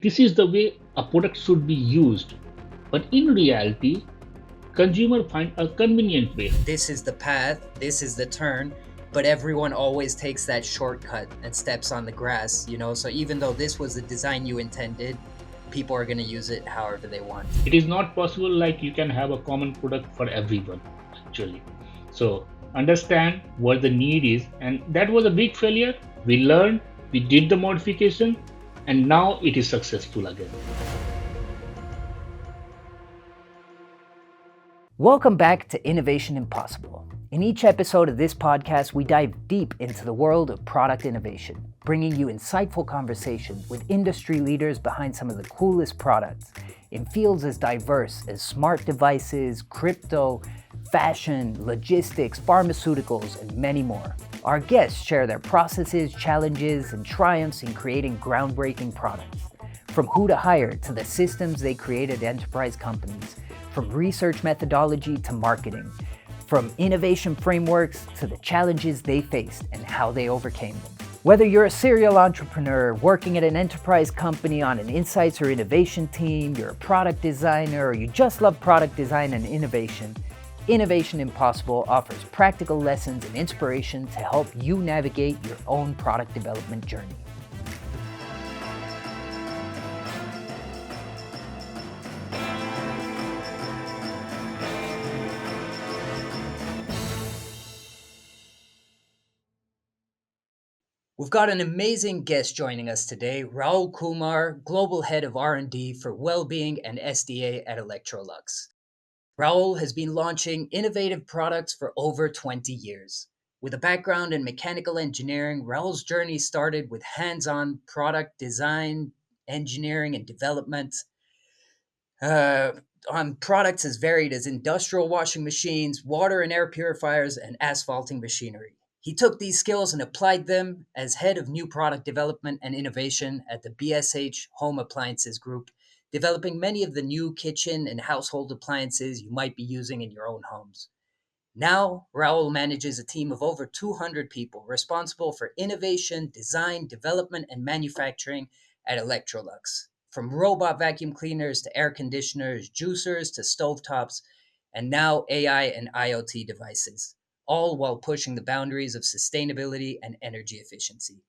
This is the way a product should be used. But in reality, consumer find a convenient way. This is the path, this is the turn, but everyone always takes that shortcut and steps on the grass, So even though this was the design you intended, people are going to use it however they want. It is not possible like you can have a common product for everyone, actually. So understand what the need is, and that was a big failure. We learned, we did the modification, and now it is successful again. Welcome back to Innovation Impossible. In each episode of this podcast, we dive deep into the world of product innovation, bringing you insightful conversations with industry leaders behind some of the coolest products in fields as diverse as smart devices, crypto, fashion, logistics, pharmaceuticals, and many more. Our guests share their processes, challenges, and triumphs in creating groundbreaking products. From who to hire to the systems they create at enterprise companies, from research methodology to marketing, from innovation frameworks to the challenges they faced and how they overcame them. Whether you're a serial entrepreneur working at an enterprise company on an insights or innovation team, you're a product designer, or you just love product design and innovation, Innovation Impossible offers practical lessons and inspiration to help you navigate your own product development journey. We've got an amazing guest joining us today, Rahul Kumar, Global Head of R&D for Wellbeing and SDA at Electrolux. Rahul has been launching innovative products for over 20 years. With a background in mechanical engineering, Rahul's journey started with hands-on product design, engineering, and development uh, on products as varied as industrial washing machines, water and air purifiers, and asphalting machinery. He took these skills and applied them as head of new product development and innovation at the BSH Home Appliances Group, developing many of the new kitchen and household appliances you might be using in your own homes. Now, Raul manages a team of over 200 people responsible for innovation, design, development, and manufacturing at Electrolux. From robot vacuum cleaners to air conditioners, juicers to stovetops, and now AI and IoT devices, all while pushing the boundaries of sustainability and energy efficiency.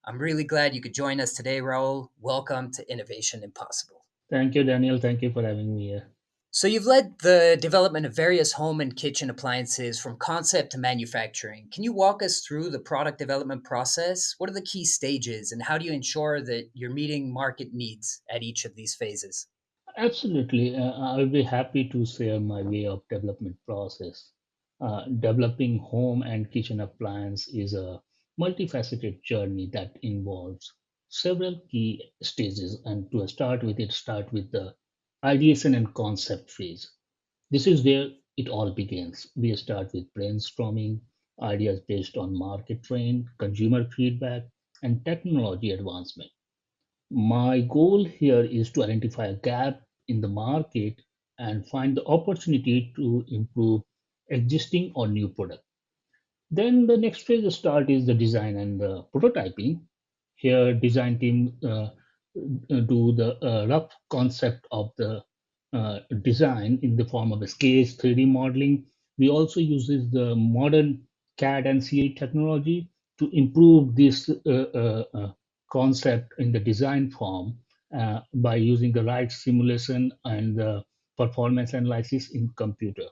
I'm really glad you could join us today, Raul. Welcome to Innovation Impossible. Thank you, Daniel. Thank you for having me here. So, you've led the development of various home and kitchen appliances from concept to manufacturing. Can you walk us through the product development process? What are the key stages, and how do you ensure that you're meeting market needs at each of these phases? Absolutely. I'll be happy to share my way of development process. Developing home and kitchen appliance is a multifaceted journey that involves several key stages. And to start with, start with the ideation and concept phase. This is where it all begins. We start with brainstorming ideas based on market trend, consumer feedback, and technology advancement. My goal here is to identify a gap in the market and find the opportunity to improve existing or new product. Then the next phase of start is the design and the prototyping. Here, design team do the rough concept of the design in the form of a sketch, 3D modeling. We also uses the modern CAD and CA technology to improve this concept in the design form by using the right simulation and the performance analysis in computer.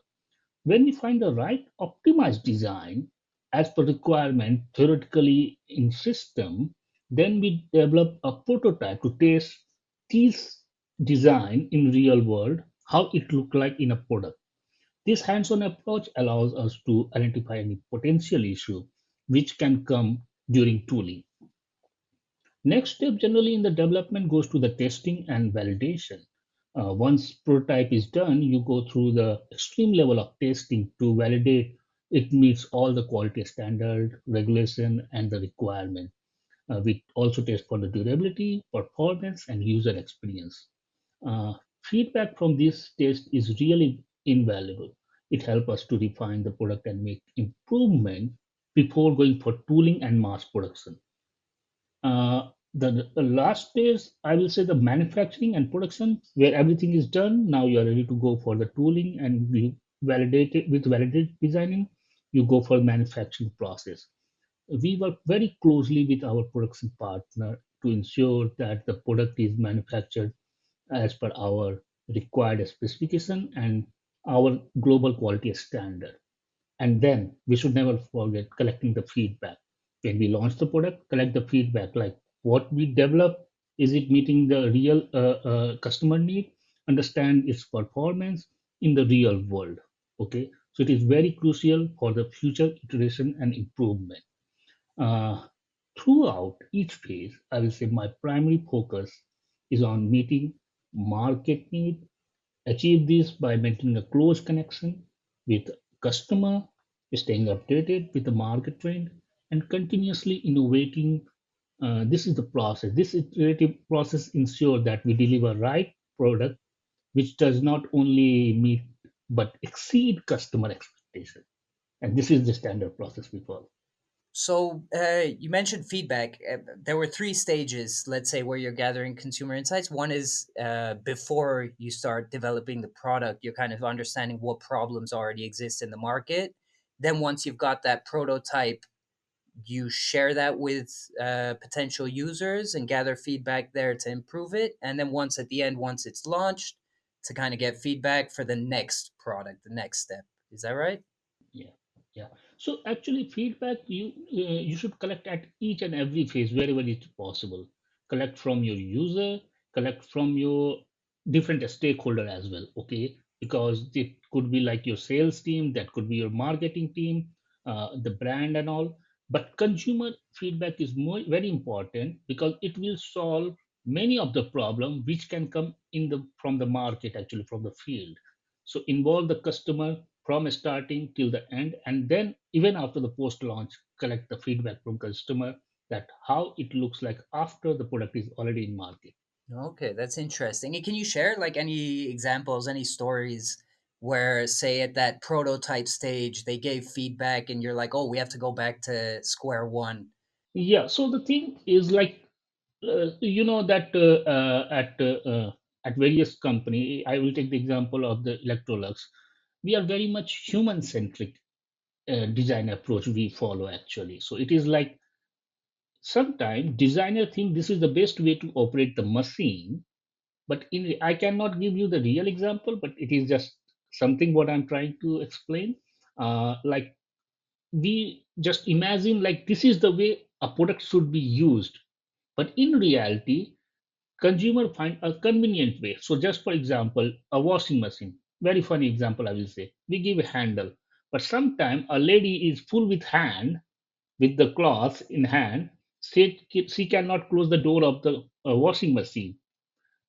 When we find the right optimized design as per requirement theoretically in system, then we develop a prototype to test these design in real world, how it look like in a product. This hands-on approach allows us to identify any potential issue which can come during tooling. Next step generally in the development goes to the testing and validation. Once prototype is done, you go through the extreme level of testing to validate it meets all the quality standard, regulation, and the requirement. We also test for the durability, performance, and user experience. Uh, Feedback from this test is really invaluable. It helps us to refine the product and make improvement before going for tooling and mass production. Uh, The last is, I will say, the manufacturing and production, where everything is done. Now you are ready to go for the tooling and you validate it with validated designing. You go for manufacturing process. We work very closely with our production partner to ensure that the product is manufactured as per our required specification and our global quality standard. And then we should never forget collecting the feedback. When we launch the product, collect the feedback like what we develop, is it meeting the real customer need, understand its performance in the real world. Okay, so it is very crucial for the future iteration and improvement. Uh, Throughout each phase, I will say my primary focus is on meeting market need. Achieve this by maintaining a close connection with customer, staying updated with the market trend, and continuously innovating. This is the process. This iterative process ensures that we deliver right product, which does not only meet but exceed customer expectation. And this is the standard process we follow. So you mentioned feedback. There were three stages, let's say, where you're gathering consumer insights. One is before you start developing the product, you're kind of understanding what problems already exist in the market. Then once you've got that prototype, you share that with potential users and gather feedback there to improve it. And then once at the end, once it's launched, to kind of get feedback for the next product, the next step. Is that right? Yeah, yeah. So actually, feedback you should collect at each and every phase wherever it's possible. Collect from your user, collect from your different stakeholder as well. Okay, because it could be like your sales team, that could be your marketing team, the brand and all. But consumer feedback is more very important because it will solve many of the problem which can come in the from the market, actually from the field. So involve the customer from starting till the end, and then even after the post launch, collect the feedback from customer that how it looks like after the product is already in market. Okay, that's interesting. And can you share like any examples, any stories where, say, at that prototype stage, they gave feedback and you're like, oh, we have to go back to square one? Yeah. So the thing is like you know that at various company, I will take the example of the Electrolux. We are very much human centric design approach we follow actually. So it is like sometimes designer think this is the best way to operate the machine, but I cannot give you the real example, but it is just something what I'm trying to explain. Like we just imagine like this is the way a product should be used, but in reality consumer find a convenient way. So just for example, a washing machine, very funny example I will say, we give a handle, but sometimes a lady is full with hand, with the cloth in hand, she cannot close the door of the washing machine.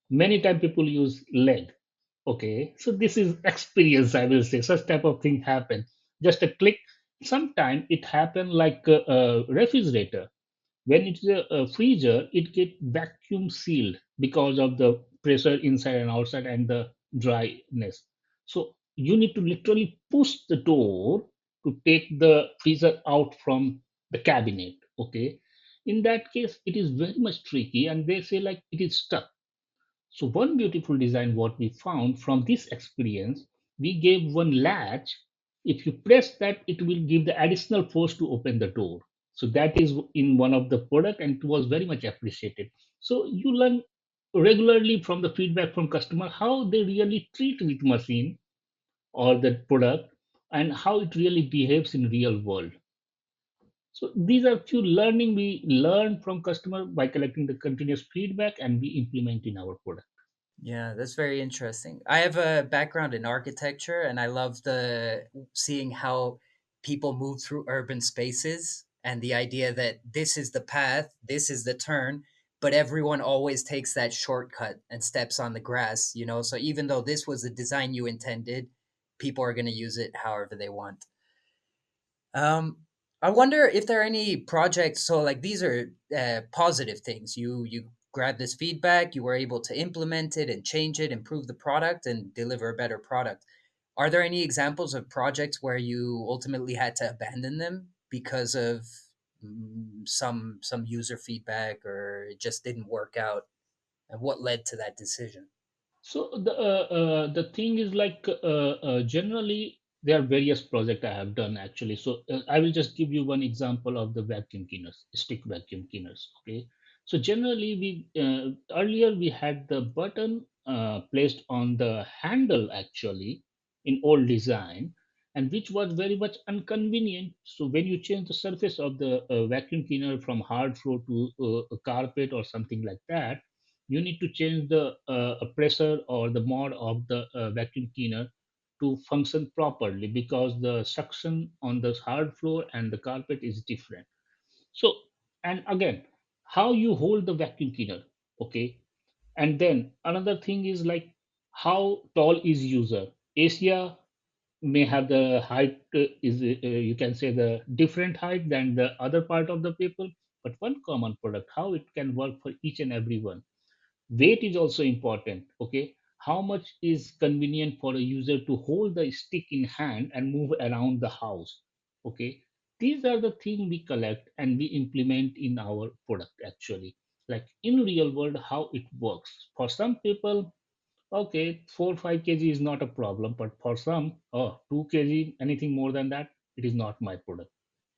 Many time people use leg. Okay, so this is experience, I will say. Such type of thing happen. Just a click. Sometime it happen like a refrigerator. When it's a freezer, it get vacuum sealed because of the pressure inside and outside and the dryness. So you need to literally push the door to take the freezer out from the cabinet. Okay, in that case, it is very much tricky, and they say like it is stuck. So one beautiful design what we found from this experience, we gave one latch. If you press that, it will give the additional force to open the door. So that is in one of the product and it was very much appreciated. So you learn regularly from the feedback from customer how they really treat with machine or the product and how it really behaves in real world. So these are few learning we learn from customer by collecting the continuous feedback and we implement in our product. Yeah, that's very interesting. I have a background in architecture and I love the seeing how people move through urban spaces and the idea that this is the path, this is the turn, but everyone always takes that shortcut and steps on the grass, you know? So even though this was the design you intended, people are going to use it however they want. Um, I wonder if there are any projects. So, like these are positive things. You grab this feedback, you were able to implement it and change it, improve the product, and deliver a better product. Are there any examples of projects where you ultimately had to abandon them because of some user feedback, or it just didn't work out? And what led to that decision? So the thing is like generally there are various projects I have done actually. So I will just give you one example of the vacuum cleaners, stick vacuum cleaners. Okay. So generally we earlier we had the button placed on the handle actually in old design, and which was very much inconvenient. So when you change the surface of the vacuum cleaner from hard floor to a carpet or something like that, you need to change the pressure or the mode of the vacuum cleaner to function properly, because the suction on the hard floor and the carpet is different. So, and again, how you hold the vacuum cleaner, okay. And then another thing is like how tall is user. Asia may have the height is you can say the different height than the other part of the people, but one common product, how it can work for each and every one. Weight is also important. Okay, how much is convenient for a user to hold the stick in hand and move around the house. Okay, these are the things we collect and we implement in our product actually, like in real world how it works. For some people, okay, 4 5 kg is not a problem, but for some, oh, 2 kg, anything more than that, it is not my product.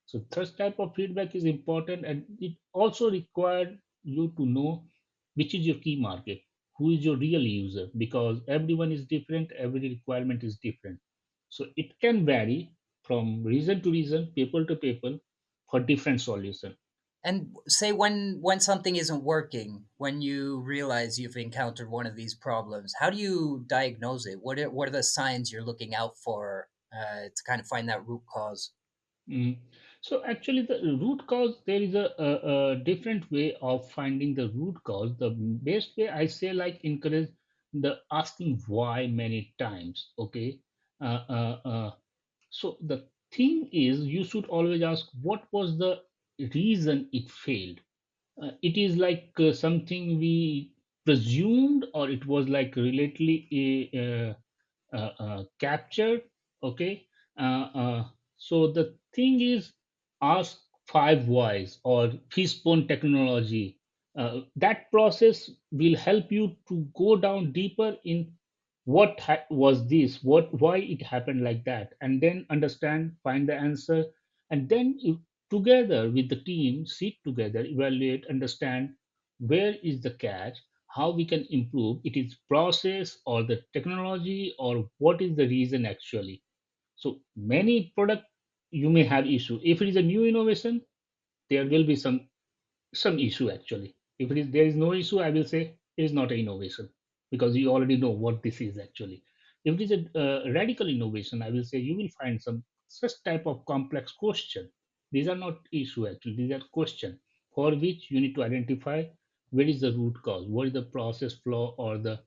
So such type of feedback is important, and it also required you to know which is your key market, who is your real user, because everyone is different, every requirement is different. So it can vary from region to region, people to people, for different solution. And say when something isn't working, when you realize you've encountered one of these problems, how do you diagnose it? What are the signs you're looking out for to kind of find that root cause? Mm. So actually, the root cause, there is a different way of finding the root cause. The best way I say, like, encourage the asking why many times. Okay. So the thing is, you should always ask what was the reason it failed. It is like something we presumed, or it was like relatedly captured. Okay. So the thing is, ask five whys or Fishbone technology. That process will help you to go down deeper in was this, what, why it happened like that, and then understand, find the answer, and then you, together with the team, sit together, evaluate, understand where is the catch, how we can improve it, is process or the technology, or what is the reason actually. So many product you may have issue. If it is a new innovation, there will be some issue actually. If it is there is no issue, I will say it is not an innovation, because you already know what this is actually. If it is a radical innovation, I will say you will find some such type of complex question. These are not issue actually, these are question, for which you need to identify where is the root cause, what is the process flaw, or the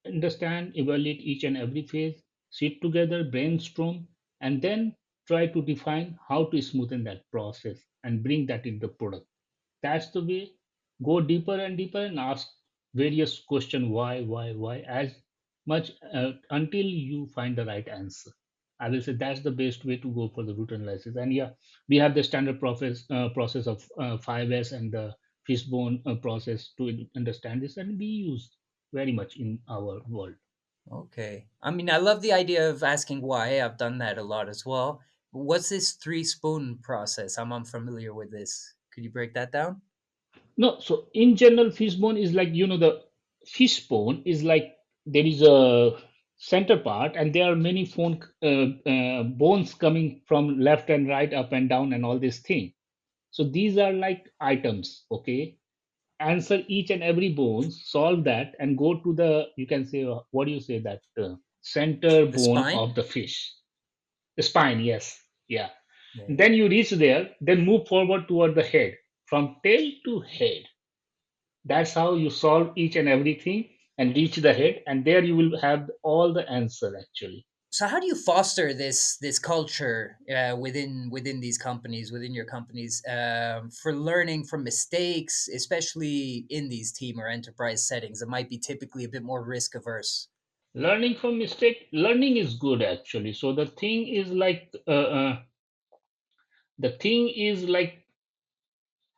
understand, evaluate each and every phase, sit together, brainstorm, and then try to define how to smoothen that process and bring that in the product. That's the way. Go deeper and deeper and ask various question, why, as much until you find the right answer. I will say that's the best way to go for the root analysis. And yeah, we have the standard process of 5S and the Fishbone process to understand this, and we use very much in our world. Okay. I mean, I love the idea of asking why. I've done that a lot as well. What's this three spoon process? I'm unfamiliar with this. Could you break that down? No, so in general, fishbone is like, the fishbone is like there is a center part, and there are many bones coming from left and right, up and down, and all this thing. So these are like items, okay? Answer each and every bones, solve that, and go to the, you can say, what do you say, that center The bone spine? of the fish, the spine, yes, yeah. Yeah. Then you reach there, then move forward toward the head, from tail to head. That's how you solve each and everything and reach the head, and there you will have all the answer actually. So how do you foster this culture within these companies, within your companies, for learning from mistakes, especially in these team or enterprise settings that might be typically a bit more risk averse? Learning from mistake, learning is good actually. So the thing is like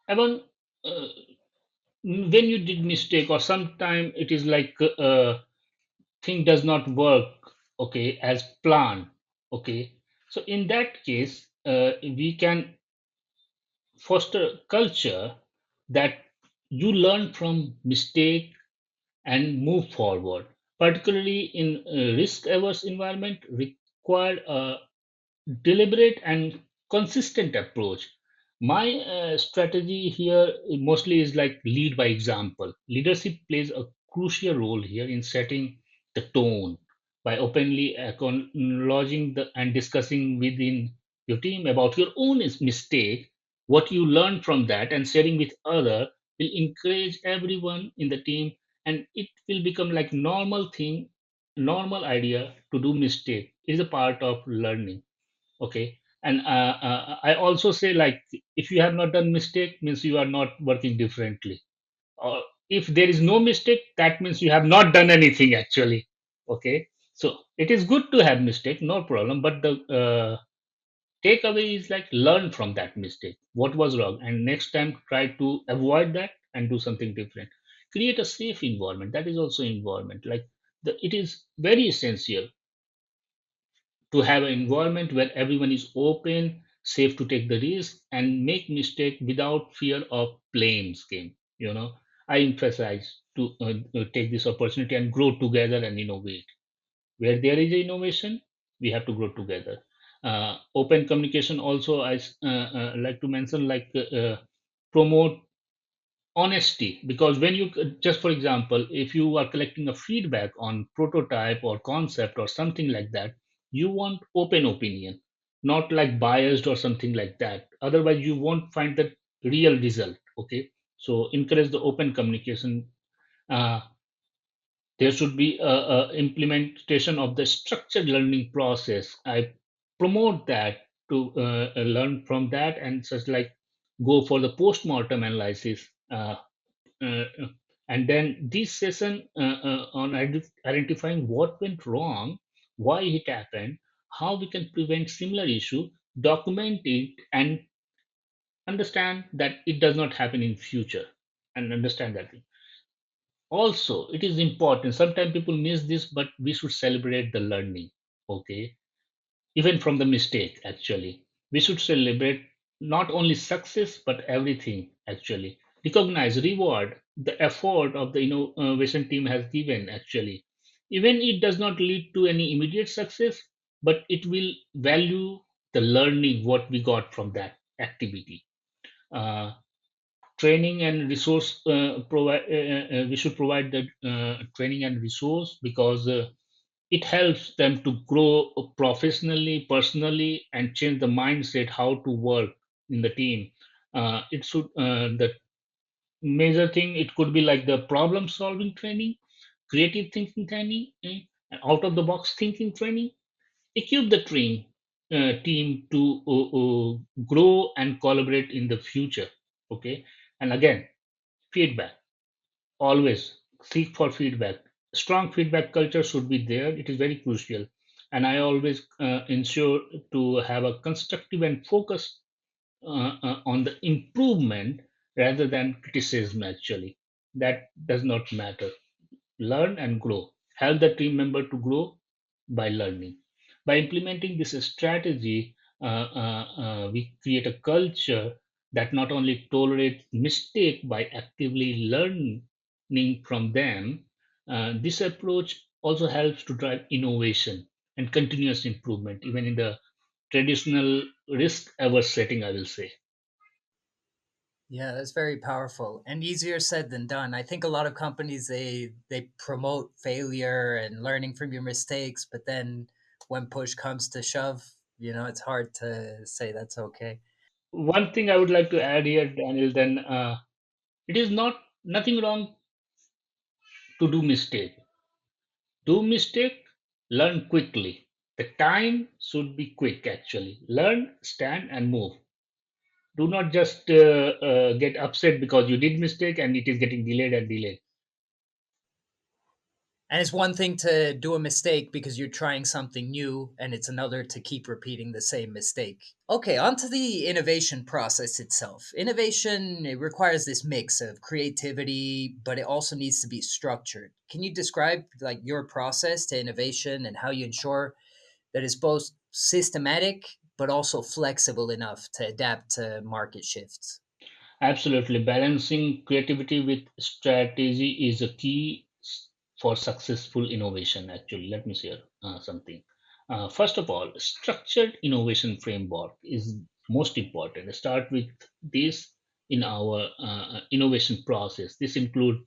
Even uh, when you did mistake, or sometime it is like thing does not work, okay, as planned, okay. So in that case, we can foster culture that you learn from mistake and move forward, particularly in risk averse environment require a deliberate and consistent approach. My strategy here mostly is like lead by example. Leadership plays a crucial role here in setting the tone by openly acknowledging and discussing within your team about your own mistake, what you learned from that, and sharing with other will encourage everyone in the team, and it will become like normal thing, normal idea to do mistake is a part of learning. Okay. And I also say like if you have not done mistake means you are not working differently, or if there is no mistake that means you have not done anything actually. Okay. So it is good to have mistake, no problem, but the takeaway is like learn from that mistake what was wrong, and next time try to avoid that and do something different. Create a safe environment, that is also environment like it is very essential to have an environment where everyone is open, safe to take the risk, and make mistake without fear of blame game. I emphasize to take this opportunity and grow together and innovate. Where there is innovation, we have to grow together. Open communication also, like to mention, like promote honesty, because when you just for example if you are collecting a feedback on prototype or concept or something like that, you want open opinion, not like biased or something like that, otherwise you won't find the real result. Okay. So encourage the open communication. uh, there should be a implementation of the structured learning process. I promote that to learn from that, and such like go for the post-mortem analysis. Uh, and then this session on identifying what went wrong, why it happened, how we can prevent similar issue, document it, and understand that it does not happen in future, and understand that. Also, it is important. Sometimes people miss this, but we should celebrate the learning. Okay, even from the mistake actually we should celebrate not only success but everything actually, recognize, reward the effort of the innovation team has given actually, even it does not lead to any immediate success, but it will value the learning what we got from that activity. uh, Training and resource provide we should provide the training and resource, because it helps them to grow professionally, personally, and change the mindset how to work in the team. It should the major thing it could be like the problem solving training, creative thinking training, and out of the box thinking training. Equip the team to grow and collaborate in the future. Okay. And again, feedback, always seek for feedback. Strong feedback culture should be there, it is very crucial. And I always ensure to have a constructive and focus on the improvement rather than criticism actually. That does not matter. Learn and grow, help the team member to grow by learning. By implementing this strategy, we create a culture that not only tolerates mistake by actively learning from them. This approach also helps to drive innovation and continuous improvement, even in the traditional risk-averse setting, I will say. Yeah, that's very powerful and easier said than done. I think a lot of companies they promote failure and learning from your mistakes, but then when push comes to shove, it's hard to say that's okay. One thing I would like to add here, Daniel, then it is not nothing wrong to do mistake. Do mistake, learn quickly. The time should be quick actually. Learn, stand, and move. Do not just get upset because you did mistake and it is getting delayed and delayed. And it's one thing to do a mistake because you're trying something new, and it's another to keep repeating the same mistake. Okay, on to the innovation process itself. Innovation, it requires this mix of creativity, but it also needs to be structured. Can you describe like your process to innovation and how you ensure that it's both systematic but also flexible enough to adapt to market shifts? Absolutely. Balancing creativity with strategy is a key for successful innovation, actually. Let me share something. First of all, structured innovation framework is most important. Start with this in our innovation process. This include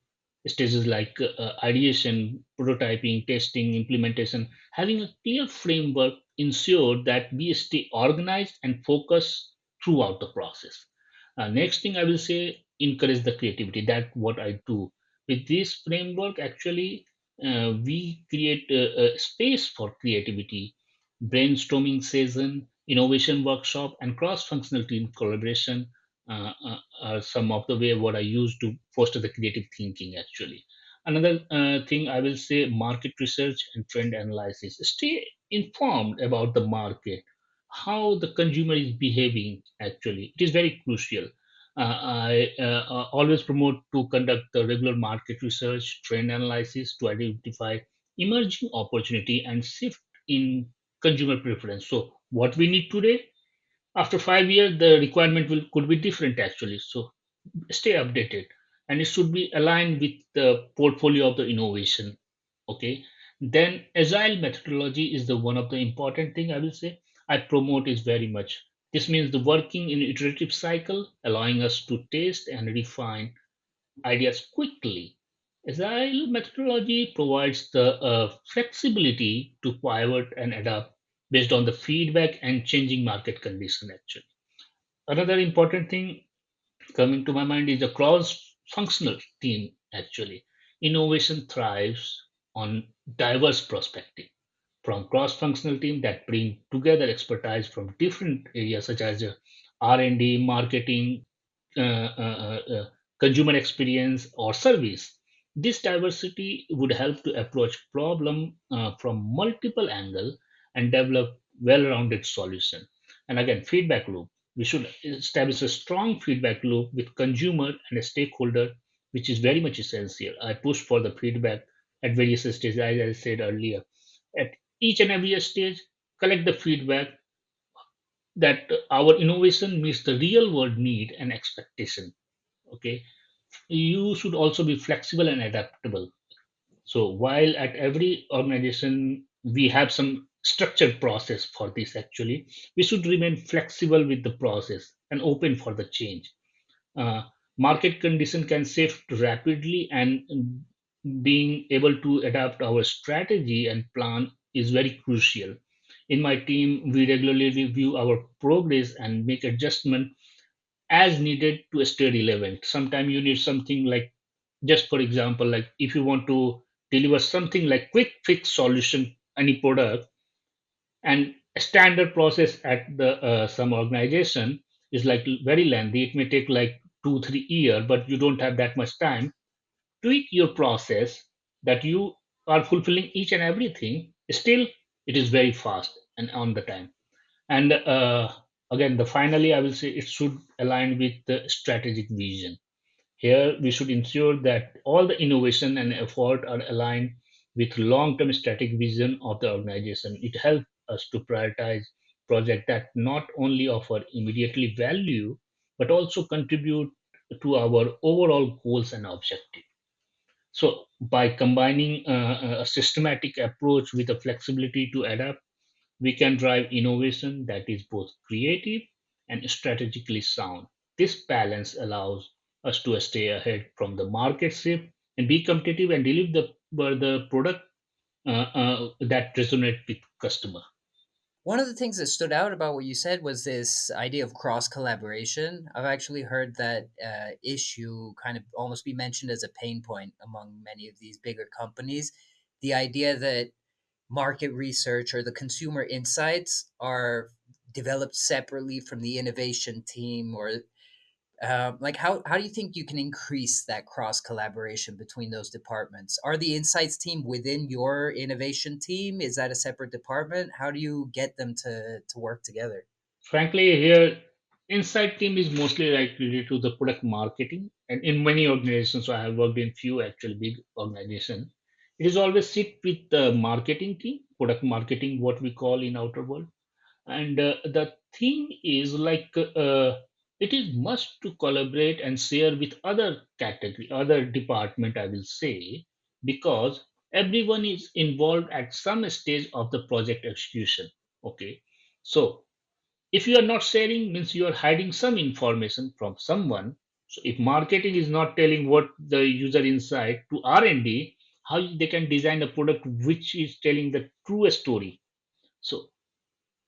stages like ideation, prototyping, testing, implementation. Having a clear framework ensure that we stay organized and focused throughout the process. Next thing I will say, encourage the creativity. That what I do with this framework. Actually, we create a space for creativity, brainstorming session, innovation workshop, and cross-functional team collaboration are some of the way what I use to foster the creative thinking. Actually, another thing I will say, market research and trend analysis. Stay informed about the market, how the consumer is behaving. Actually, it is very crucial. I always promote to conduct the regular market research, trend analysis to identify emerging opportunity and shift in consumer preference. So what we need today, after 5 years, the requirement will could be different actually. So stay updated, and it should be aligned with the portfolio of the innovation. Okay, then agile methodology is the one of the important thing I will say I promote is very much. This means the working in iterative cycle, allowing us to test and refine ideas quickly. Agile methodology provides the flexibility to pivot and adapt based on the feedback and changing market condition. Actually, another important thing coming to my mind is a cross-functional team. Actually, innovation thrives on diverse perspective, from cross-functional team that bring together expertise from different areas such as R&D, marketing, consumer experience, or service. This diversity would help to approach problem from multiple angles and develop well-rounded solution. And again, feedback loop. We should establish a strong feedback loop with consumer and a stakeholder, which is very much essential. I push for the feedback at various stages, as I said earlier. At each and every stage, collect the feedback that our innovation meets the real world need and expectation. Okay, you should also be flexible and adaptable. So while at every organization we have some structured process for this, actually we should remain flexible with the process and open for the change. uh, Market condition can shift rapidly, and being able to adapt our strategy and plan is very crucial. In my team, we regularly review our progress and make adjustment as needed to stay relevant. Sometimes you need something like, just for example, like if you want to deliver something like quick fix solution, any product, and a standard process at the some organization is like very lengthy. It may take like 2 3 years, but you don't have that much time. Tweak your process that you are fulfilling each and everything. Still, it is very fast and on the time. And again, the finally, I will say it should align with the strategic vision. Here, we should ensure that all the innovation and effort are aligned with long-term strategic vision of the organization. It helps us to prioritize projects that not only offer immediately value but also contribute to our overall goals and objectives. So, by combining a systematic approach with a flexibility to adapt, we can drive innovation that is both creative and strategically sound. This balance allows us to stay ahead from the market shift and be competitive and deliver the product that resonate with customer. One of the things that stood out about what you said was this idea of cross collaboration. I've actually heard that issue kind of almost be mentioned as a pain point among many of these bigger companies. The idea that market research or the consumer insights are developed separately from the innovation team, or Like how do you think you can increase that cross collaboration between those departments? Are the insights team within your innovation team? Is that a separate department? How do you get them to work together? Frankly, here inside team is mostly like related to the product marketing, and in many organizations, so I have worked in few actually big organizations. It is always sit with the marketing team, product marketing, what we call in outer world, and the thing is like it is must to collaborate and share with other category, other department, I will say, because everyone is involved at some stage of the project execution. Okay, so if you are not sharing means you are hiding some information from someone. So if marketing is not telling what the user inside to R&D, how they can design a product which is telling the true story. So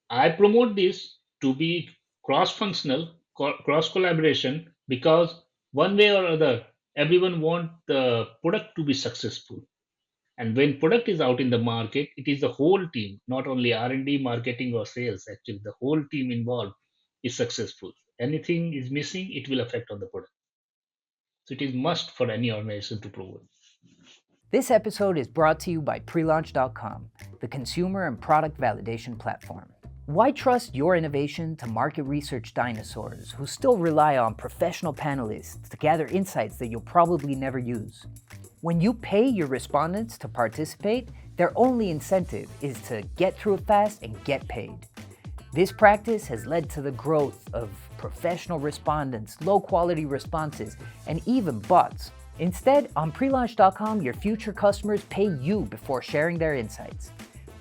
I promote this to be cross functional, cross collaboration, because one way or other everyone want the product to be successful. And when product is out in the market, it is the whole team, not only R&D, marketing or sales. Actually, the whole team involved is successful. Anything is missing, it will affect on the product. So it is must for any organization to promote. This episode is brought to you by prelaunch.com, the consumer and product validation platform. Why trust your innovation to market research dinosaurs who still rely on professional panelists to gather insights that you'll probably never use? When you pay your respondents to participate, their only incentive is to get through it fast and get paid. This practice has led to the growth of professional respondents, low quality responses, and even bots. Instead, on prelaunch.com, your future customers pay you before sharing their insights.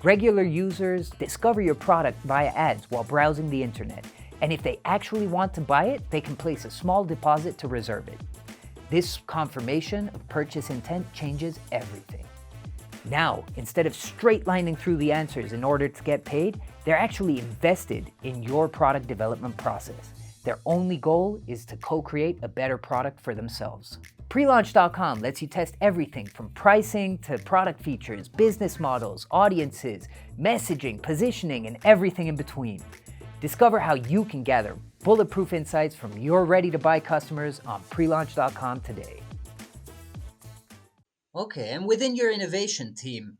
Regular users discover your product via ads while browsing the internet, and if they actually want to buy it, they can place a small deposit to reserve it. This confirmation of purchase intent changes everything. Now, instead of straight lining through the answers in order to get paid, they're actually invested in your product development process. Their only goal is to co-create a better product for themselves. Prelaunch.com lets you test everything from pricing to product features, business models, audiences, messaging, positioning, and everything in between. Discover how you can gather bulletproof insights from your ready-to-buy customers on prelaunch.com today. Okay, and within your innovation team,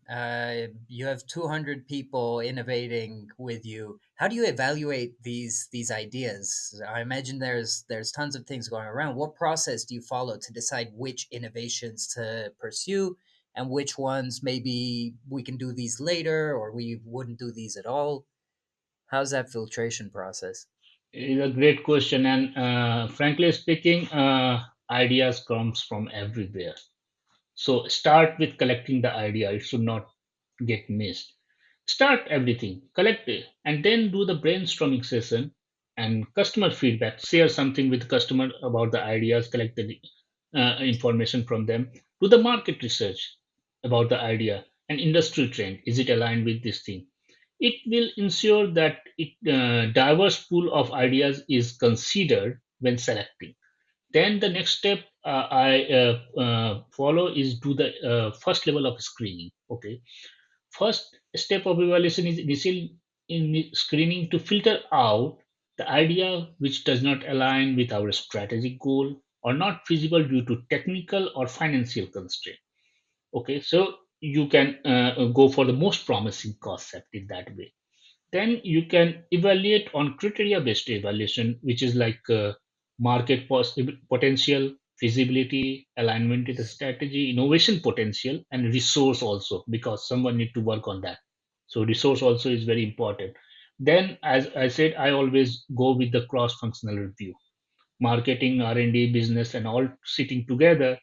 you have 200 people innovating with you. How do you evaluate these ideas? I imagine there's tons of things going around. What process do you follow to decide which innovations to pursue and which ones maybe we can do these later or we wouldn't do these at all? How's that filtration process? It is a great question, and frankly speaking, ideas comes from everywhere. So start with collecting the idea. It should not get missed. Start everything, collect it, and then do the brainstorming session and customer feedback. Share something with customer about the ideas, collect the information from them. Do the market research about the idea and industry trend. Is it aligned with this thing? It will ensure that it diverse pool of ideas is considered when selecting. Then the next step I follow is do the first level of screening. Okay, first step of evaluation is initial in screening to filter out the idea which does not align with our strategic goal or not feasible due to technical or financial constraint. Okay, so you can go for the most promising concept in that way. Then you can evaluate on criteria based evaluation, which is like market potential, feasibility, alignment with the strategy, innovation potential, and resource also, because someone need to work on that. So resource also is very important. Then, as I said, I always go with the cross functional review, marketing, R&D, business, and all sitting together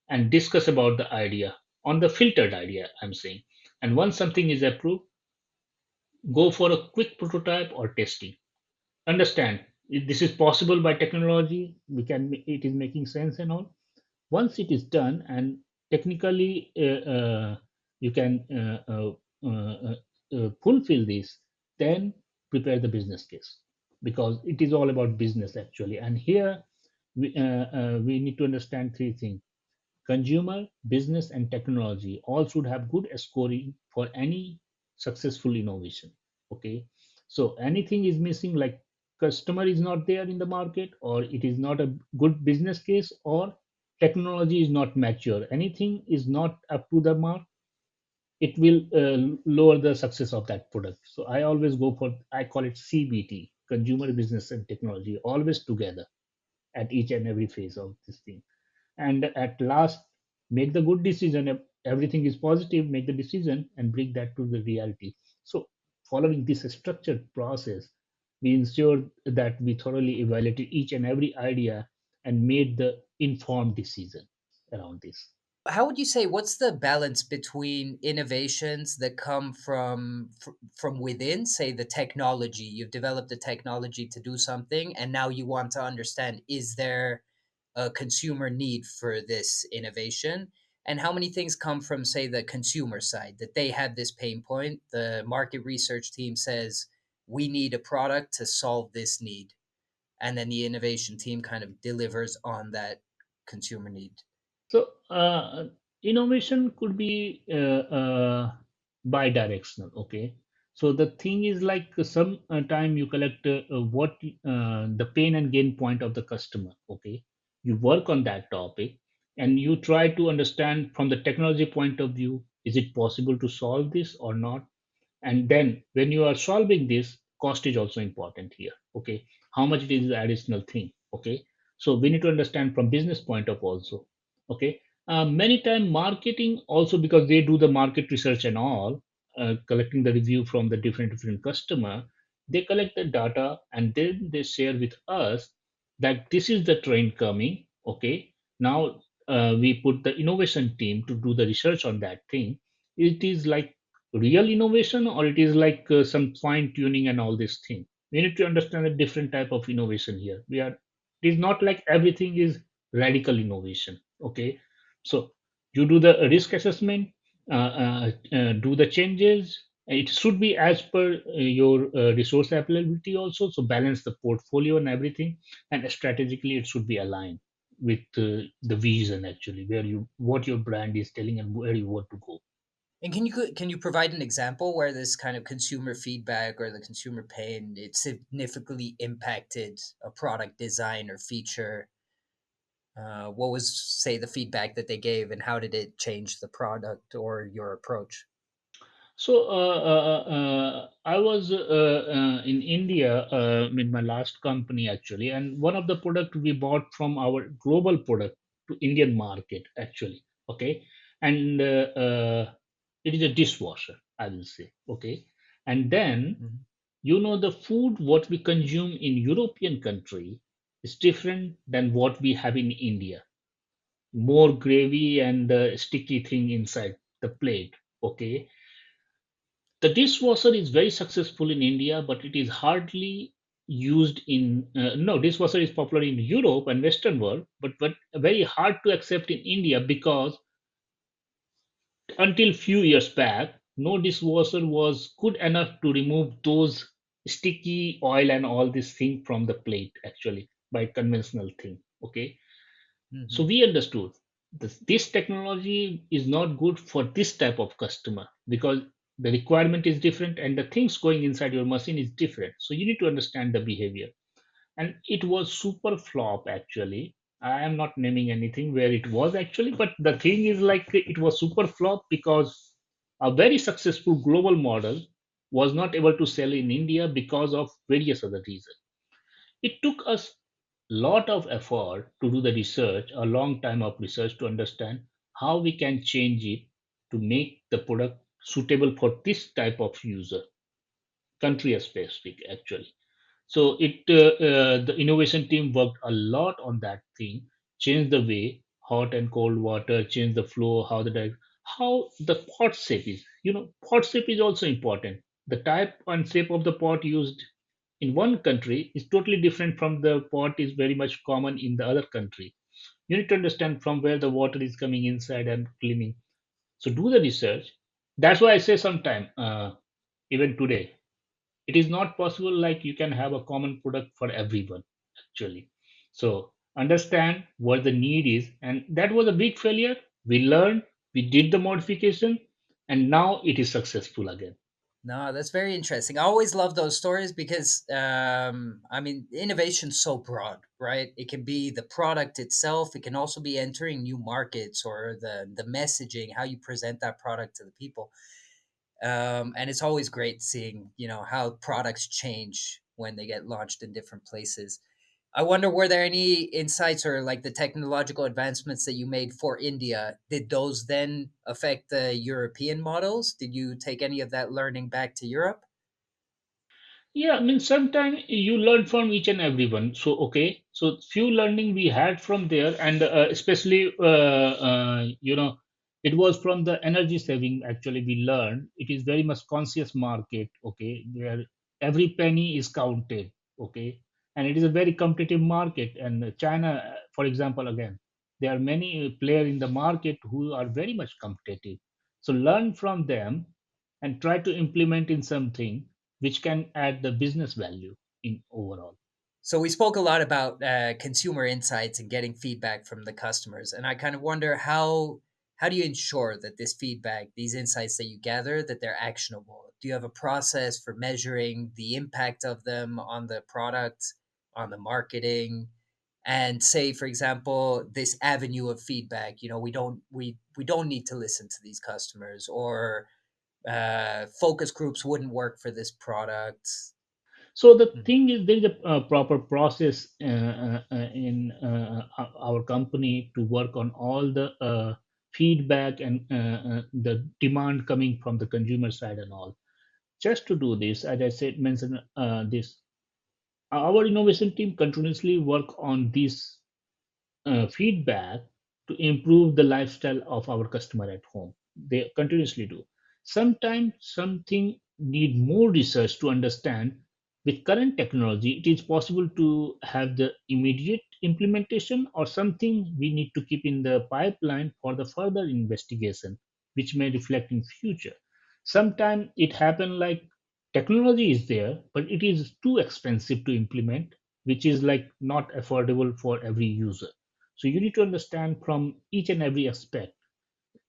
and discuss about the idea on the filtered idea, I'm saying. And once something is approved, go for a quick prototype or testing. Understand if this is possible by technology, we can it is making sense and all. Once it is done and technically you can fulfill this, then prepare the business case, because it is all about business actually. And here we need to understand three things: consumer, business, and technology all should have good scoring for any successful innovation. Okay, so anything is missing, like customer is not there in the market, or it is not a good business case, or technology is not mature, anything is not up to the mark, it will lower the success of that product. So I always go for, I call it CBT, consumer business and technology, always together at each and every phase of this thing. And at last, make the good decision. If everything is positive, make the decision and bring that to the reality. So following this structured process, we ensured that we thoroughly evaluated each and every idea and made the informed decision around this. How would you say, what's the balance between innovations that come from within, say the technology, you've developed a technology to do something and now you want to understand, is there a consumer need for this innovation, and how many things come from, say, the consumer side, that they have this pain point, the market research team says we need a product to solve this need, and then the innovation team kind of delivers on that consumer need. So, innovation could be bi-directional. Okay. So the thing is like some time you collect what the pain and gain point of the customer. Okay. You work on that topic and you try to understand from the technology point of view, is it possible to solve this or not? And then when you are solving this, cost is also important here. Okay, how much it is the additional thing. Okay, so we need to understand from business point of also. Okay, many time marketing also, because they do the market research and all, collecting the review from the different customer, they collect the data and then they share with us that this is the trend coming. Okay, now we put the innovation team to do the research on that thing. It is like real innovation, or it is like some fine tuning and all this thing. We need to understand a different type of innovation here. We are, it is not like everything is radical innovation. Okay, so you do the risk assessment, do the changes. It should be as per your resource availability also, so balance the portfolio and everything, and strategically it should be aligned with the vision actually, where you, what your brand is telling and where you want to go. And can you provide an example where this kind of consumer feedback or the consumer pain, it significantly impacted a product design or feature? What was, say, the feedback that they gave, and how did it change the product or your approach? So I was in India in my last company actually, and one of the product we bought from our global product to Indian market actually. Okay, and it is a dishwasher, I will say. Okay, and then Mhm. the food what we consume in European country is different than what we have in India. More gravy and sticky thing inside the plate. Okay, the dishwasher is very successful in India, but it is hardly used in. No, dishwasher is popular in Europe and Western world, but very hard to accept in India because until few years back, no dishwasher was good enough to remove those sticky oil and all this thing from the plate actually by conventional thing. Okay, so Mhm. we understood this technology is not good for this type of customer because the requirement is different and the things going inside your machine is different. So you need to understand the behavior. And it was super flop actually. I am not naming anything where it was actually, but the thing is like it was super flop because a very successful global model was not able to sell in India because of various other reasons. It took us lot of effort to do the research, a long time of research to understand how we can change it to make the product suitable for this type of user, country specific actually. So the innovation team worked a lot on that thing, change the way hot and cold water, change the flow, how the pot shape is. Pot shape is also important. The type and shape of the pot used in one country is totally different from the pot is very much common in the other country. You need to understand from where the water is coming inside and cleaning. So do the research. That's why I say sometime, even today, it is not possible like you can have a common product for everyone actually. So understand what the need is, and that was a big failure. We learned, we did the modification, and now it is successful again. No, that's very interesting. I always love those stories because, I mean, innovation's so broad, right? It can be the product itself. It can also be entering new markets or the messaging, how you present that product to the people. And it's always great seeing, how products change when they get launched in different places. I wonder, were there any insights or like the technological advancements that you made for India? Did those then affect the European models? Did you take any of that learning back to Europe? Yeah, I mean, sometimes you learn from each and everyone. So, okay, so few learning we had from there, and especially, it was from the energy saving. Actually, we learned it is very much conscious market. Okay, where every penny is counted. Okay, and it is a very competitive market. And China, for example, again, there are many players in the market who are very much competitive. So, learn from them and try to implement in something which can add the business value in overall. So we spoke a lot about consumer insights and getting feedback from the customers, and I kind of wonder how do you ensure that this feedback, these insights that you gather, that they're actionable? Do you have a process for measuring the impact of them on the product, on the marketing, and say, for example, this avenue of feedback? We don't need to listen to these customers, or focus groups wouldn't work for this product. So the thing is, there is a proper process in our company to work on all the feedback and the demand coming from the consumer side and all. Just to do this, as I said, mentioned this, our innovation team continuously work on this feedback to improve the lifestyle of our customer at home. They continuously do. Sometimes something need more research to understand. With current technology, it is possible to have the immediate implementation or something we need to keep in the pipeline for the further investigation, which may reflect in future. Sometimes it happen like technology is there, but it is too expensive to implement, which is like not affordable for every user. So you need to understand from each and every aspect,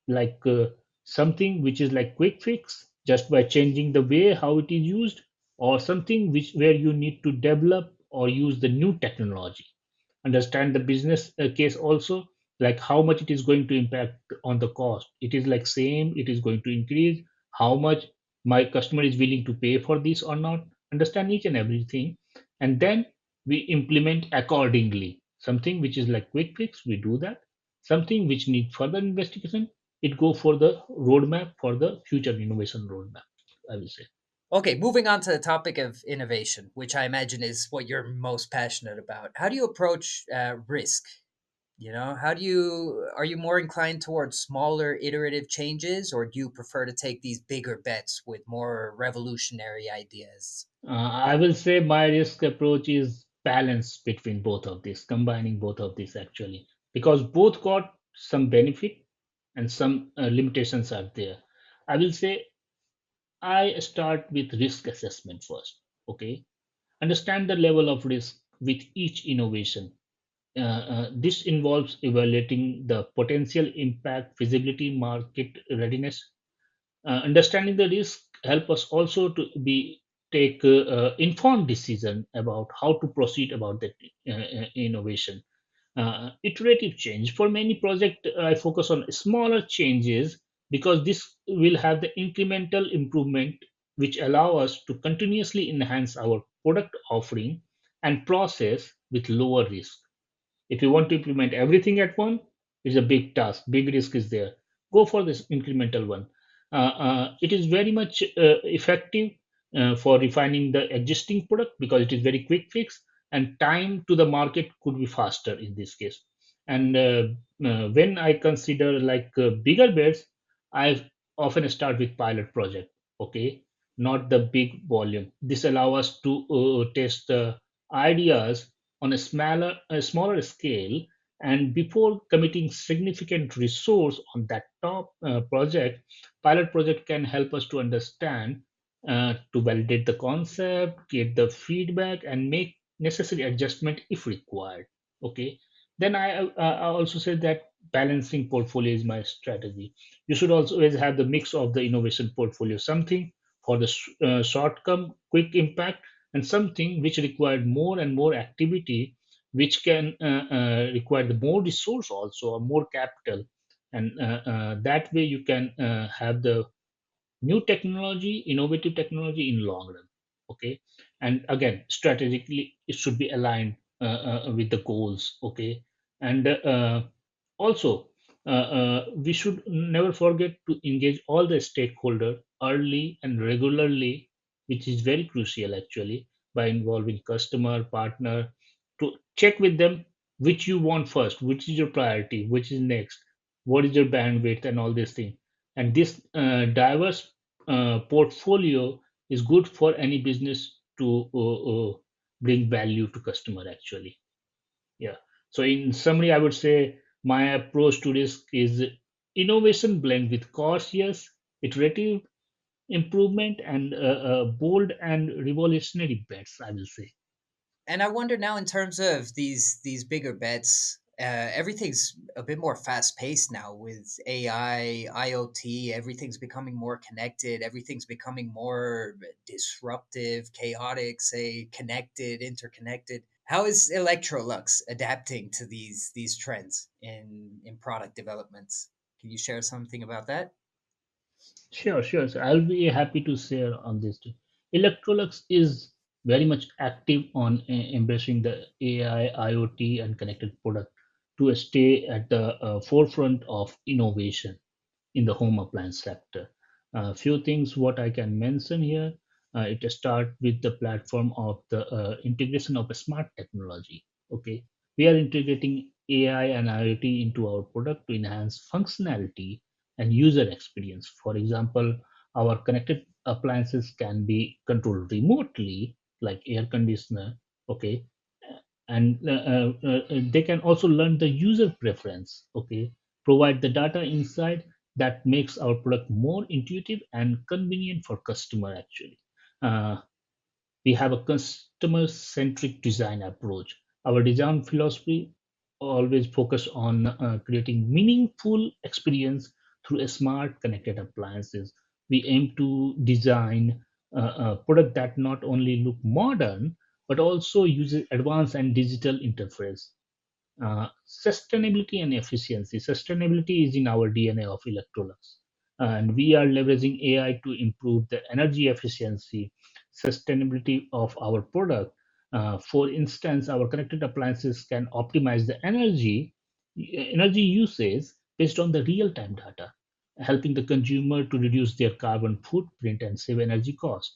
like something which is like quick fix just by changing the way how it is used, or something which where you need to develop or use the new technology. Understand the business case also, like how much it is going to impact on the cost. It is like same, it is going to increase, how much my customer is willing to pay for this or not. Understand each and everything, and then we implement accordingly. Something which is like quick fix, we do that. Something which need further investigation, it go for the roadmap for the future innovation roadmap, I will say. Okay, moving on to the topic of innovation, which I imagine is what you're most passionate about. How do you approach risk? Are you more inclined towards smaller iterative changes, or do you prefer to take these bigger bets with more revolutionary ideas? I will say my risk approach is balance between both of these, combining both of these actually, because both got some benefit and some limitations are there. I will say I start with risk assessment first. Okay, understand the level of risk with each innovation. This involves evaluating the potential impact, feasibility, market readiness. Understanding the risk help us also to be take informed decision about how to proceed about that innovation. Iterative change for many project, I focus on smaller changes because this will have the incremental improvement which allow us to continuously enhance our product offering and process with lower risk. If you want to implement everything at once, it's a big task, big risk is there. Go for this incremental one. It is very much effective for refining the existing product because it is very quick fix, and time to the market could be faster in this case. And when I consider like bigger bets, I often start with pilot project. Okay, not the big volume. This allow us to test ideas on a smaller scale, and before committing significant resource on that top project. Pilot project can help us to understand, to validate the concept, get the feedback, and make necessary adjustment if required. Okay, then I also said that balancing portfolio is my strategy. You should also always have the mix of the innovation portfolio, something for the short term quick impact, and something which required more and more activity, which can require the more resource also or more capital. And that way you can have the new technology, innovative technology in long run. Okay, and again, strategically, it should be aligned with the goals. Okay, and also we should never forget to engage all the stakeholder early and regularly, which is very crucial actually, by involving customer partner to check with them which you want first, which is your priority, which is next, what is your bandwidth, and all these things. And this diverse portfolio is good for any business to bring value to customer actually. Yeah. So in summary, I would say my approach to risk is innovation blend with cautious, iterative improvement, and bold and revolutionary bets, I will say. And I wonder now, in terms of these bigger bets, everything's a bit more fast paced now with AI, IoT. Everything's becoming more connected. Everything's becoming more disruptive, chaotic, say connected, interconnected. How is Electrolux adapting to these trends in product developments? Can you share something about that? Sure, sure. So I'll be happy to share on this too. Electrolux is very much active on embracing the AI, IoT, and connected product to stay at the forefront of innovation in the home appliance sector. A few things what I can mention here. It start with the platform of the integration of a smart technology. Okay, we are integrating AI and IoT into our product to enhance functionality and user experience. For example, our connected appliances can be controlled remotely, like air conditioner. Okay, and they can also learn the user preference. Okay, provide the data inside that makes our product more intuitive and convenient for customer actually. Uh, we have a customer centric design approach. Our design philosophy always focus on creating meaningful experience through a smart connected appliances. We aim to design a product that not only look modern but also uses advanced and digital interface. Sustainability and efficiency. Sustainability is in our DNA of Electrolux, and we are leveraging AI to improve the energy efficiency, sustainability of our product. For instance, our connected appliances can optimize the energy usage based on the real-time data, helping the consumer to reduce their carbon footprint and save energy cost.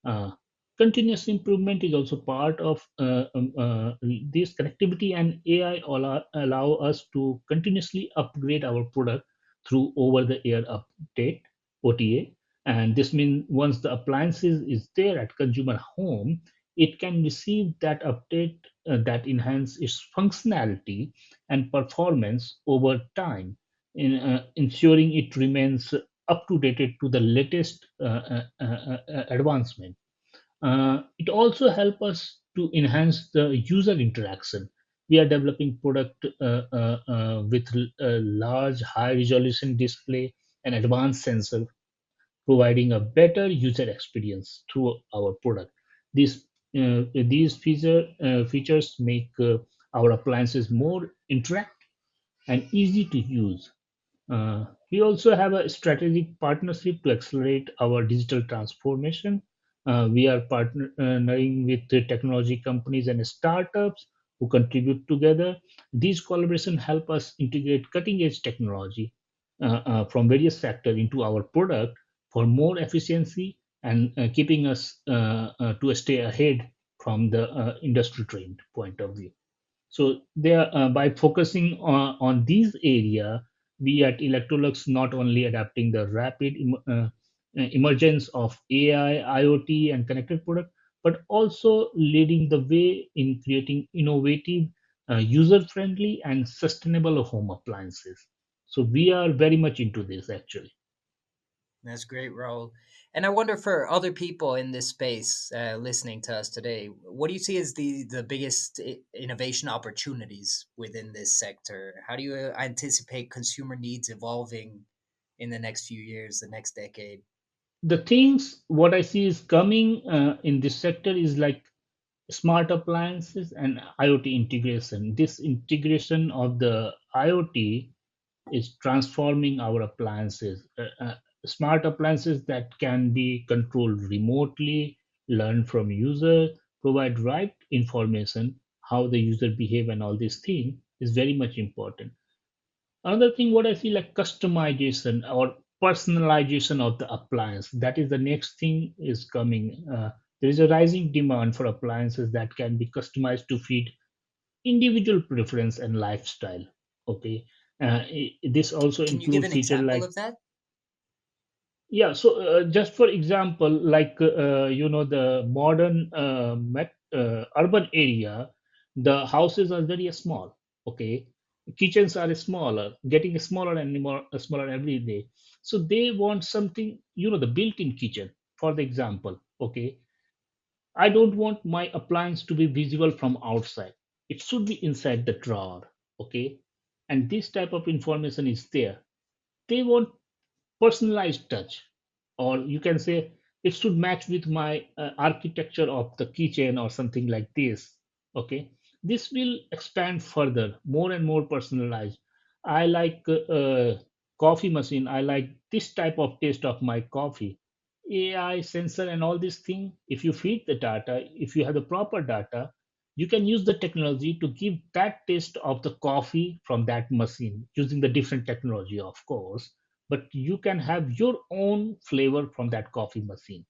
uh, Continuous improvement is also part of this connectivity, and AI allow us to continuously upgrade our product through over-the-air update (OTA). And this means once the appliances is there at consumer home, it can receive that update that enhance its functionality and performance over time, in ensuring it remains up to date to the latest advancement. It also helps us to enhance the user interaction. We are developing product with a large, high-resolution display and advanced sensor, providing a better user experience through our product. These features make our appliances more interactive and easy to use. We also have a strategic partnership to accelerate our digital transformation. We are partnering with the technology companies and startups who contribute together. These collaborations help us integrate cutting edge technology from various sectors into our product for more efficiency and keeping us to stay ahead from the industry trend point of view. So by focusing on these area, we at Electrolux not only adapting the rapid emergence of AI, IoT, and connected product, but also leading the way in creating innovative, user-friendly, and sustainable home appliances. So we are very much into this actually. That's great, Raul. And I wonder, for other people in this space listening to us today, what do you see as the biggest innovation opportunities within this sector? How do you anticipate consumer needs evolving in the next few years, the next decade? the things what I see is coming in this sector is like smart appliances and IoT integration. This integration of the IoT is transforming our appliances. Smart appliances that can be controlled remotely, learn from user, provide right information, how the user behave, and all these things is very much important. Another thing, what I see like customization or personalization of the appliance. That is the next thing is coming. There is a rising demand for appliances that can be customized to fit individual preference and lifestyle. Okay, this also Can you give include an feature example like of that? yeah. So just for example, like the modern urban area, the houses are very small. Okay, kitchens are smaller, getting smaller and more smaller every day. So they want something, the built-in kitchen. For the example, okay, I don't want my appliance to be visible from outside. It should be inside the drawer. Okay. And this type of information is there. They want personalized touch, or you can say it should match with my architecture of the kitchen or something like this. Okay. This will expand further, more and more personalized. I like coffee machine. I like this type of taste of my coffee. AI sensor and all these things, if you feed the data, if you have the proper data, you can use the technology to give that taste of the coffee from that machine using the different technology, of course, but you can have your own flavor from that coffee machine.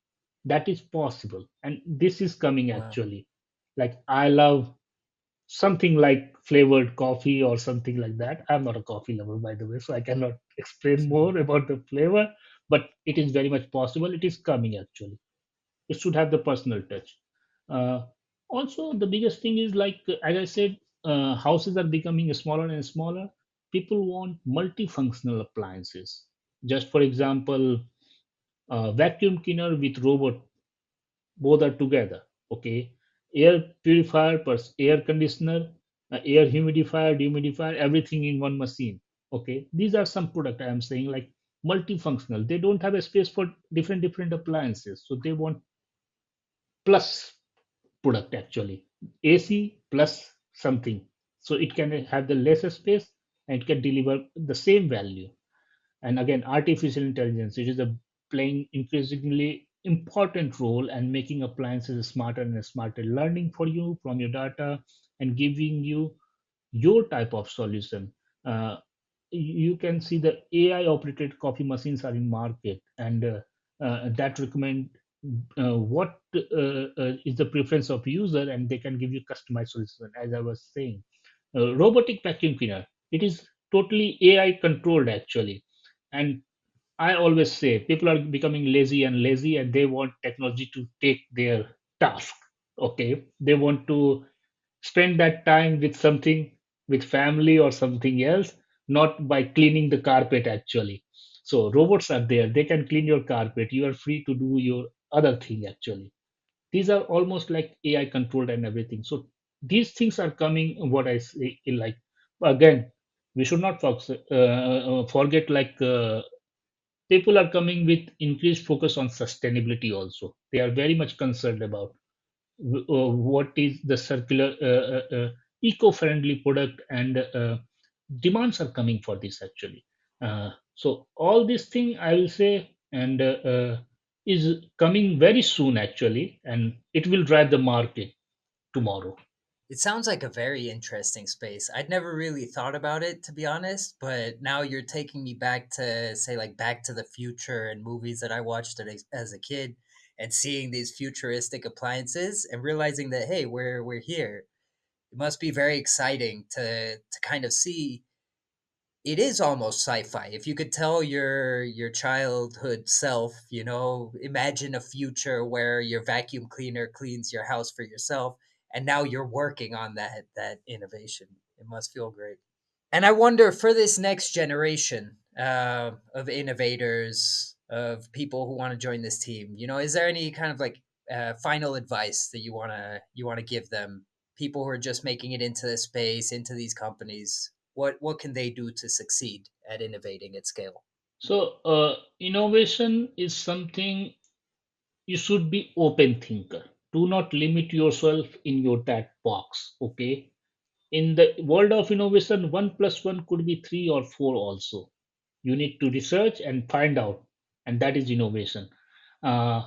That is possible, and this is coming Wow. actually. Like I love something like flavored coffee or something like that. I'm not a coffee lover, by the way, so I cannot explain more about the flavor, but it is very much possible. It is coming actually. It should have the personal touch. uh, Also the biggest thing is like as I said, houses are becoming smaller and smaller. People want multifunctional appliances. Just for example, vacuum cleaner with robot, both are together. Okay, air purifier plus air conditioner, air humidifier, everything in one machine. Okay, these are some product I am saying like multifunctional. They don't have a space for different appliances, so they want plus product actually, AC plus something, so it can have the lesser space and it can deliver the same value. And again, artificial intelligence, it is a playing increasingly important role and making appliances smarter and smarter, learning for you from your data and giving you your type of solution. Uh, you can see the AI operated coffee machines are in market, and that recommend what is the preference of user, and they can give you customized solution. As I was saying, robotic vacuum cleaner, it is totally AI controlled actually. And I always say people are becoming lazy and lazy, and they want technology to take their task. Okay, they want to spend that time with something, with family or something else, not by cleaning the carpet actually. So robots are there, they can clean your carpet, you are free to do your other thing actually. These are almost like AI controlled and everything. So these things are coming, what I say like, again, we should not forget like people are coming with increased focus on sustainability also. They are very much concerned about what is the circular eco-friendly product, and demands are coming for this actually. So all this thing I will say, and is coming very soon actually, and it will drive the market tomorrow. It sounds like a very interesting space. I'd never really thought about it, to be honest, but now you're taking me back to, say, like Back to the Future and movies that I watched as a kid, and seeing these futuristic appliances and realizing that, hey, we're here. It must be very exciting to kind of see. It is almost sci-fi. If you could tell your childhood self, imagine a future where your vacuum cleaner cleans your house for yourself, and now you're working on that innovation. It must feel great. And I wonder, for this next generation of innovators, of people who want to join this team, is there any kind of like final advice that you want to give them? People who are just making it into this space, into these companies, what can they do to succeed at innovating at scale? So, innovation is something you should be open thinker. Do not limit yourself in your that box. Okay. In the world of innovation, one plus one could be three or four also. You need to research and find out, and that is innovation. Uh,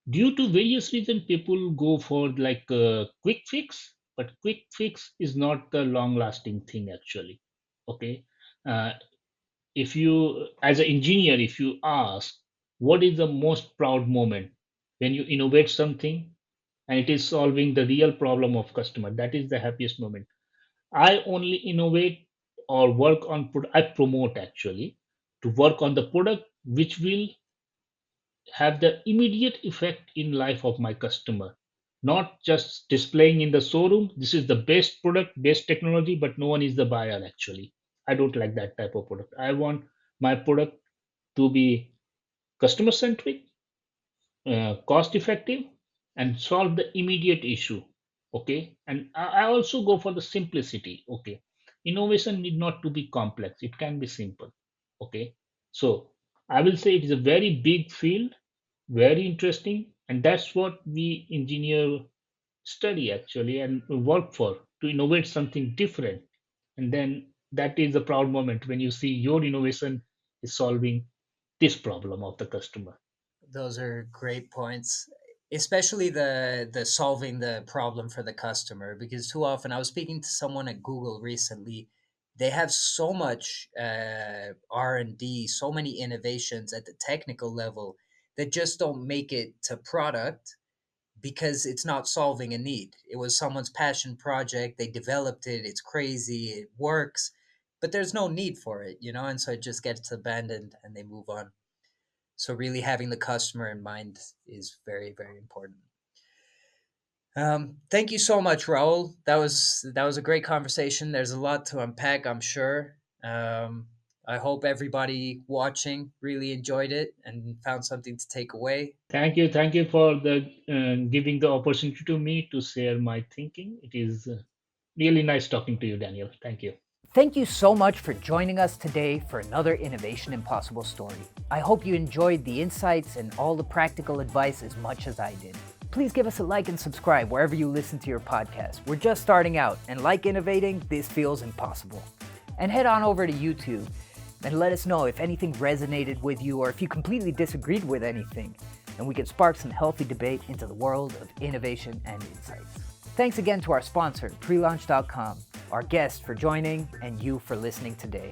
Due to various reasons, people go for like a quick fix, but quick fix is not the long lasting thing actually. Okay. Uh, if you, as an engineer, if you ask, what is the most proud moment when you innovate something and it is solving the real problem of customer, that is the happiest moment. I only innovate or work on I promote actually to work on the product which will have the immediate effect in life of my customer, not just displaying in the showroom this is the best product, best technology, but no one is the buyer actually. I don't like that type of product. I want my product to be customer centric, cost effective, and solve the immediate issue. Okay, and I also go for the simplicity. Okay, innovation need not to be complex, it can be simple. Okay, so I will say it is a very big field, very interesting, and that's what we engineer study actually and work for, to innovate something different. And then that is a proud moment when you see your innovation is solving this problem of the customer. Those are great points, especially the solving the problem for the customer. Because too often, I was speaking to someone at Google recently. They have so much R&D, so many innovations at the technical level that just don't make it to product because it's not solving a need. It was someone's passion project. They developed it. It's crazy. It works, but there's no need for it, and so it just gets abandoned and they move on. So really having the customer in mind is very, very important. Thank you so much, Raul. That was a great conversation. There's a lot to unpack, I'm sure. I hope everybody watching really enjoyed it and found something to take away. Thank you for the giving the opportunity to me to share my thinking. It is really nice talking to you, Daniel. Thank you. Thank you so much for joining us today for another Innovation Impossible story. I hope you enjoyed the insights and all the practical advice as much as I did. Please give us a like and subscribe wherever you listen to your podcast. We're just starting out, and like innovating, this feels impossible. And head on over to YouTube and let us know if anything resonated with you or if you completely disagreed with anything, and we can spark some healthy debate into the world of innovation and insights. Thanks again to our sponsor, prelaunch.com, our guests for joining, and you for listening today.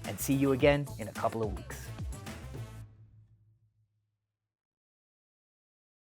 And see you again in a couple of weeks.